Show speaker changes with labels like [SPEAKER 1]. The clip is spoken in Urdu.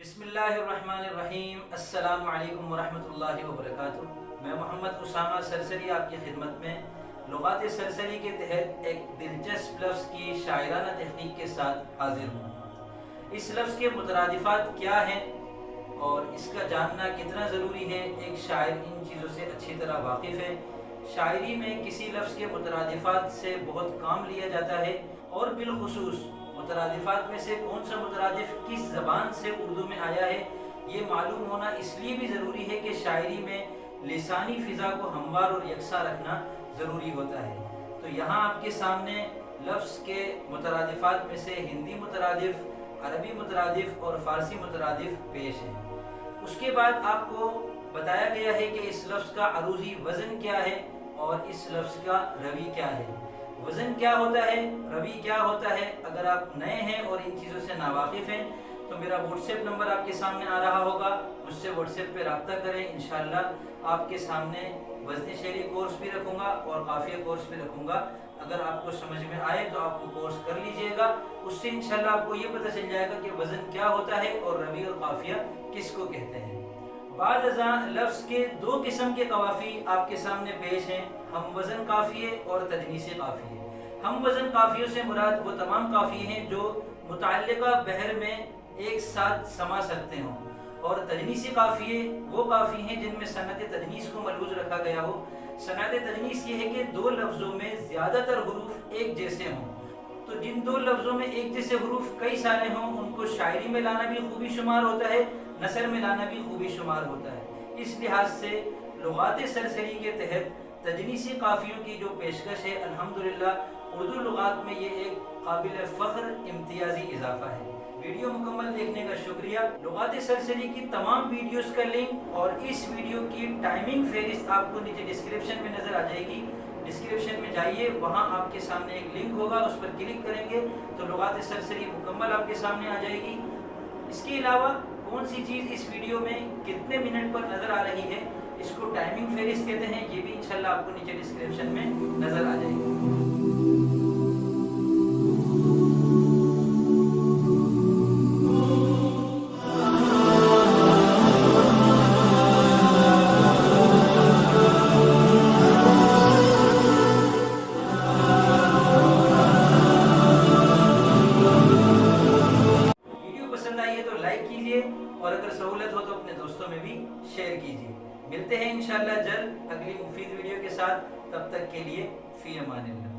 [SPEAKER 1] بسم اللہ الرحمن الرحیم۔ السلام علیکم ورحمۃ اللہ وبرکاتہ۔ میں محمد اسامہ سرسری آپ کی خدمت میں لغات سرسری کے تحت ایک دلچسپ لفظ کی شاعرانہ تحقیق کے ساتھ حاضر ہوں۔ اس لفظ کے مترادفات کیا ہیں اور اس کا جاننا کتنا ضروری ہے، ایک شاعر ان چیزوں سے اچھی طرح واقف ہے۔ شاعری میں کسی لفظ کے مترادفات سے بہت کام لیا جاتا ہے، اور بالخصوص مترادفات میں سے کون سا مترادف کس زبان سے اردو میں آیا ہے، یہ معلوم ہونا اس لیے بھی ضروری ہے کہ شاعری میں لسانی فضا کو ہموار اور یکساں رکھنا ضروری ہوتا ہے۔ تو یہاں آپ کے سامنے لفظ کے مترادفات میں سے ہندی مترادف، عربی مترادف اور فارسی مترادف پیش ہیں۔ اس کے بعد آپ کو بتایا گیا ہے کہ اس لفظ کا عروضی وزن کیا ہے اور اس لفظ کا روی کیا ہے۔ وزن کیا ہوتا ہے، روی کیا ہوتا ہے؟ اگر آپ نئے ہیں اور ان چیزوں سے ناواقف ہیں تو میرا واٹس ایپ نمبر آپ کے سامنے آ رہا ہوگا، مجھ سے واٹس ایپ پہ رابطہ کریں۔ انشاءاللہ آپ کے سامنے وزن شعری کورس بھی رکھوں گا اور قافیہ کورس بھی رکھوں گا۔ اگر آپ کو سمجھ میں آئے تو آپ کو کورس کر لیجئے گا، اس سے انشاءاللہ آپ کو یہ پتہ چل جائے گا کہ وزن کیا ہوتا ہے اور روی اور قافیہ کس کو کہتے ہیں۔ بعد ازاں لفظ کے دو قسم کے قوافی آپ کے سامنے پیش ہیں، ہم وزن قافیے اور تجنیسی قافیے۔ ہم وزن قافیوں سے مراد وہ تمام قافیے ہیں جو متعلقہ بحر میں ایک ساتھ سما سکتے ہوں، اور تجنیسی قافیے وہ قافیے ہیں جن میں صنعت تجنیس کو ملحوظ رکھا گیا ہو۔ صنعت تجنیس یہ ہے کہ دو لفظوں میں زیادہ تر حروف ایک جیسے ہوں، تو جن دو لفظوں میں ایک جیسے حروف کئی سارے ہوں ان کو شاعری میں لانا بھی خوبی شمار ہوتا ہے، نثر میں لانا بھی خوبی شمار ہوتا ہے۔ اس لحاظ سے لغات سرسری کے تحت تجنیسی قافیوں کی جو پیشکش ہے، الحمدللہ اردو لغات میں یہ ایک قابل فخر امتیازی اضافہ ہے۔ ویڈیو مکمل دیکھنے کا شکریہ۔ لغات سرسری کی تمام ویڈیوز کا لنک اور اس ویڈیو کی ٹائمنگ فہرست آپ کو نیچے ڈسکرپشن میں نظر آ جائے گی۔ ڈسکرپشن میں جائیے، وہاں آپ کے سامنے ایک لنک ہوگا، اس پر کلک کریں گے تو لغات سرسری مکمل آپ کے سامنے آ جائے گی۔ اس کے علاوہ کون سی چیز اس ویڈیو میں کتنے منٹ پر نظر آ رہی ہے، اس کو ٹائمنگ فہرست کہتے ہیں، یہ بھی انشاءاللہ آپ کو نیچے ڈسکرپشن میں نظر آ جائے گی۔ اور اگر سہولت ہو تو اپنے دوستوں میں بھی شیئر کیجیے۔ ملتے ہیں انشاءاللہ جلد اگلی مفید ویڈیو کے ساتھ، تب تک کے لیے فی امان اللہ۔